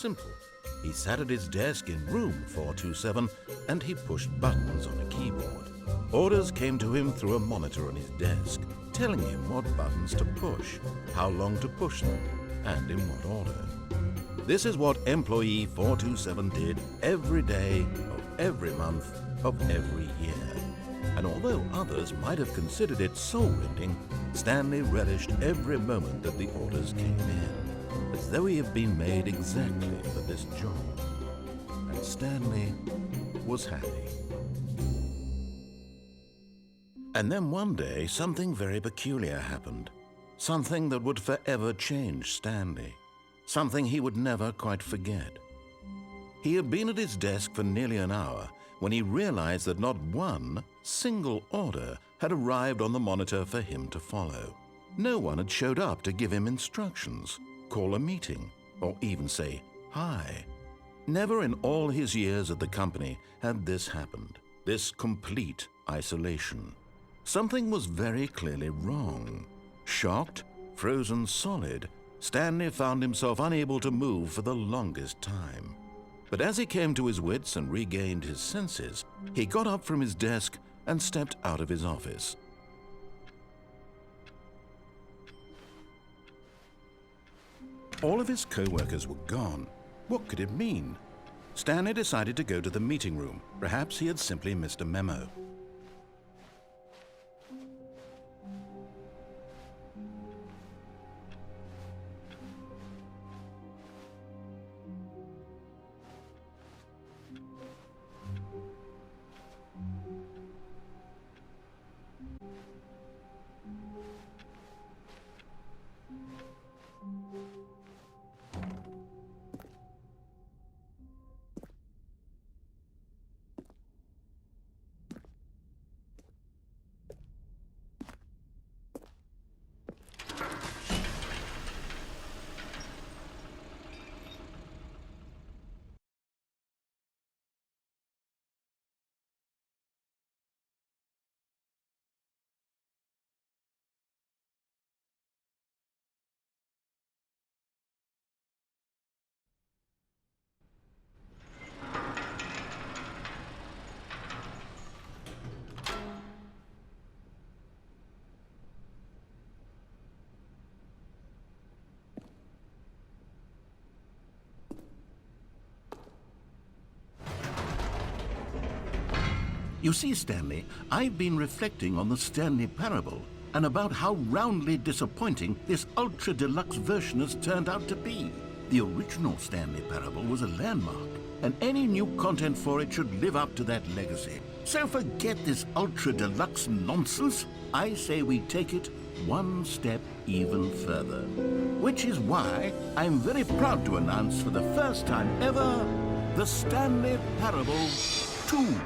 simple. He sat at his desk in room 427 and he pushed buttons on a keyboard. Orders came to him through a monitor on his desk, telling him what buttons to push, how long to push them, and in what order. This is what employee 427 did every day of every month of every year. And although others might have considered it soul-rending, Stanley relished every moment that the orders came in, as though he had been made exactly for this job. And Stanley was happy. And then one day, something very peculiar happened. Something that would forever change Stanley. Something he would never quite forget. He had been at his desk for nearly an hour when he realized that not one single order had arrived on the monitor for him to follow. No one had showed up to give him instructions, call a meeting, or even say hi. Never in all his years at the company had this happened, this complete isolation. Something was very clearly wrong. Shocked, frozen solid, Stanley found himself unable to move for the longest time. But as he came to his wits and regained his senses, he got up from his desk and stepped out of his office. All of his co-workers were gone. What could it mean? Stanley decided to go to the meeting room. Perhaps he had simply missed a memo. You see, Stanley, I've been reflecting on the Stanley parable and about how roundly disappointing this ultra-deluxe version has turned out to be. The original Stanley parable was a landmark, and any new content for it should live up to that legacy. So forget this ultra-deluxe nonsense. I say we take it one step even further. Which is why I'm very proud to announce for the first time ever, the Stanley Parable 2.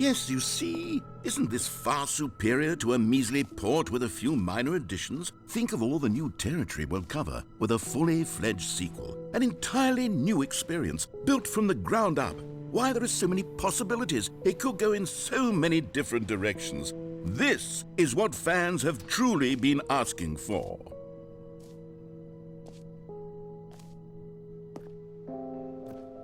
Yes, you see, isn't this far superior to a measly port with a few minor additions? Think of all the new territory we'll cover with a fully fledged sequel. An entirely new experience, built from the ground up. Why, there are so many possibilities. It could go in so many different directions. This is what fans have truly been asking for.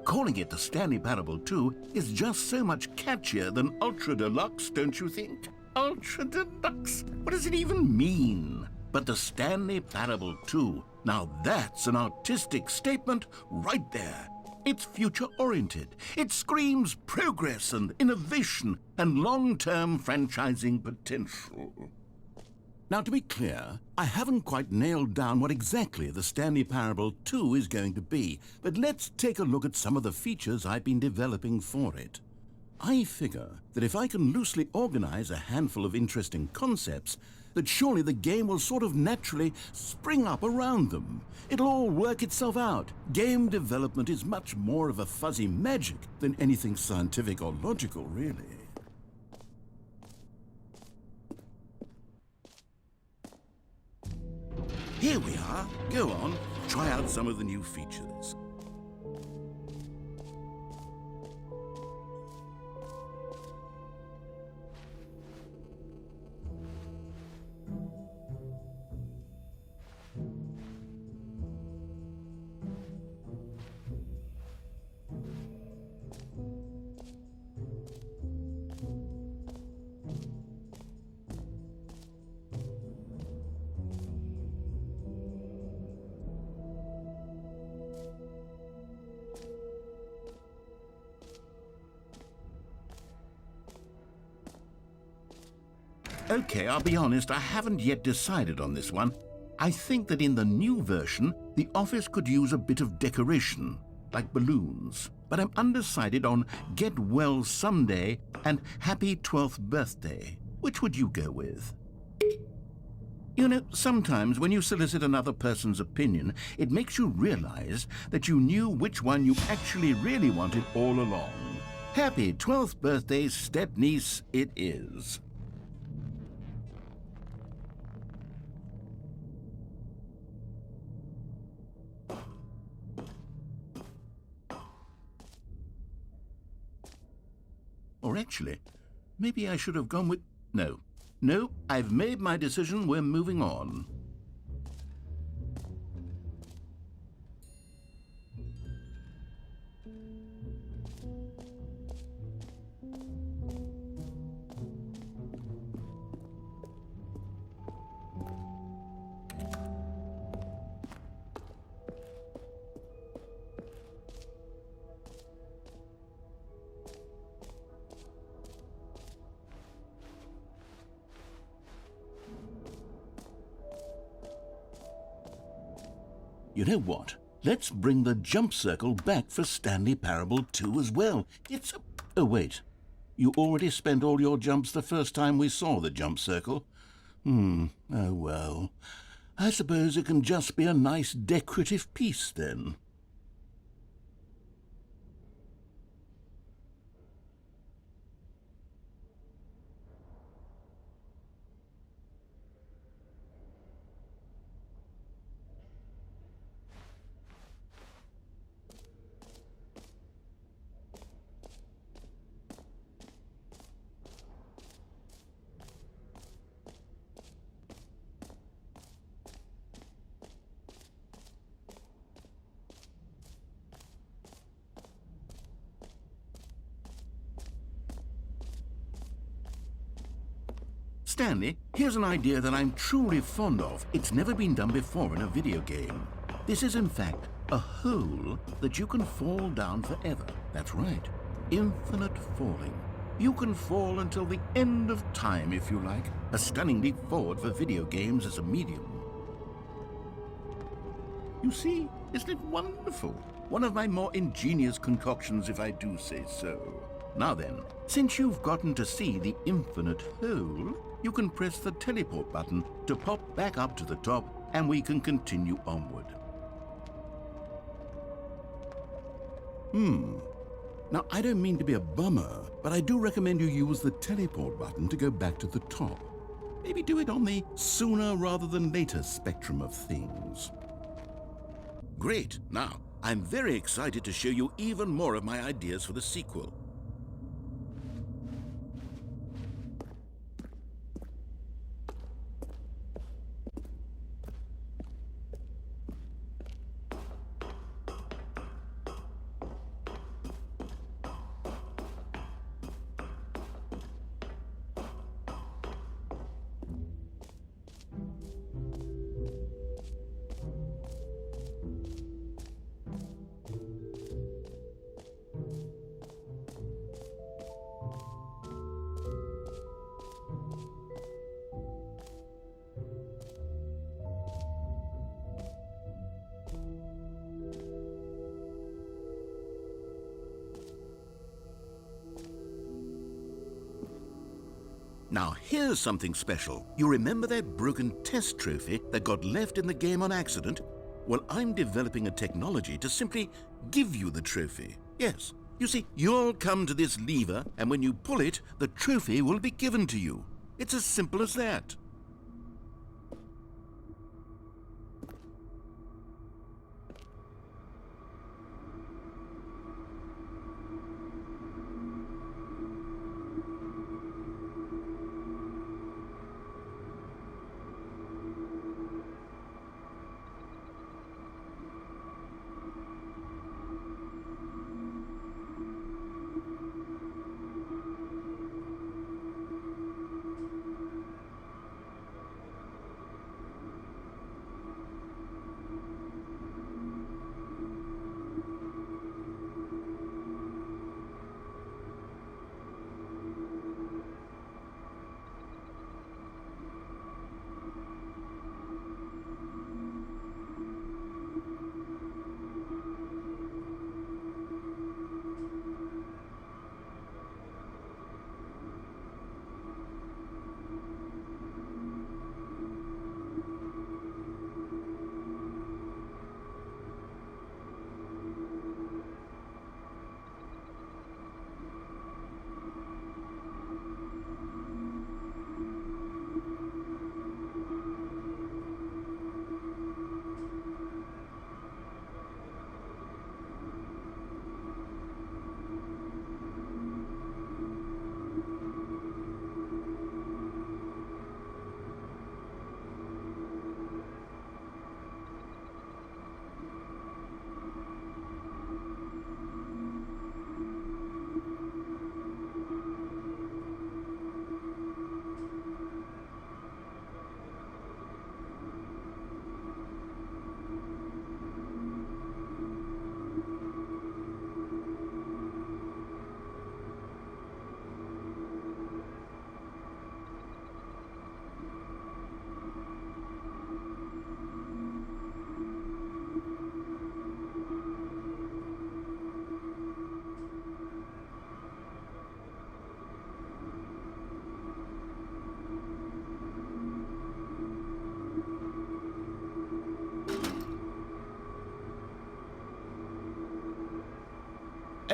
Calling it the Stanley Parable 2 is just so much catchier than Ultra Deluxe, don't you think? Ultra Deluxe? What does it even mean? But the Stanley Parable 2, now that's an artistic statement right there. It's future-oriented. It screams progress and innovation and long-term franchising potential. Now, to be clear, I haven't quite nailed down what exactly the Stanley Parable 2 is going to be, but let's take a look at some of the features I've been developing for it. I figure that if I can loosely organize a handful of interesting concepts, that surely the game will sort of naturally spring up around them. It'll all work itself out. Game development is much more of a fuzzy magic than anything scientific or logical, really. Here we are. Go on, try out some of the new features. Okay, I'll be honest, I haven't yet decided on this one. I think that in the new version, the office could use a bit of decoration, like balloons. But I'm undecided on Get Well Someday and Happy 12th Birthday. Which would you go with? You know, sometimes when you solicit another person's opinion, it makes you realize that you knew which one you actually really wanted all along. Happy 12th birthday, step-niece, it is. Or actually, maybe I should have gone with... No, I've made my decision, we're moving on. You know what? Let's bring the jump circle back for Stanley Parable 2 as well. It's a... Oh, wait. You already spent all your jumps the first time we saw the jump circle? Oh well. I suppose it can just be a nice decorative piece then. Stanley, here's an idea that I'm truly fond of. It's never been done before in a video game. This is, in fact, a hole that you can fall down forever. That's right. Infinite falling. You can fall until the end of time, if you like. A stunning leap forward for video games as a medium. You see, isn't it wonderful? One of my more ingenious concoctions, if I do say so. Now then, since you've gotten to see the infinite hole, you can press the teleport button to pop back up to the top, and we can continue onward. Now, I don't mean to be a bummer, but I do recommend you use the teleport button to go back to the top. Maybe do it on the sooner rather than later spectrum of things. Great. Now, I'm very excited to show you even more of my ideas for the sequel. Now, here's something special. You remember that broken test trophy that got left in the game on accident? Well, I'm developing a technology to simply give you the trophy. Yes. You see, you'll come to this lever, and when you pull it, the trophy will be given to you. It's as simple as that.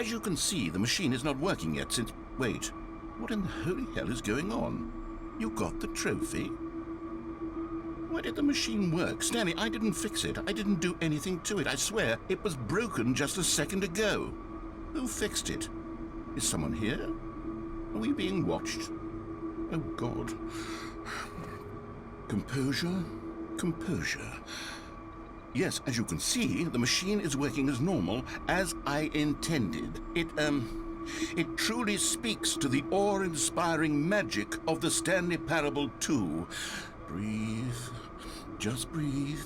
As you can see, the machine is not working yet since... Wait, what in the holy hell is going on? You got the trophy? Why did the machine work? Stanley, I didn't fix it. I didn't do anything to it. I swear, it was broken just a second ago. Who fixed it? Is someone here? Are we being watched? Oh, God. Composure, composure. Yes, as you can see, the machine is working as normal, as I intended. It truly speaks to the awe-inspiring magic of the Stanley Parable 2. Breathe. Just breathe.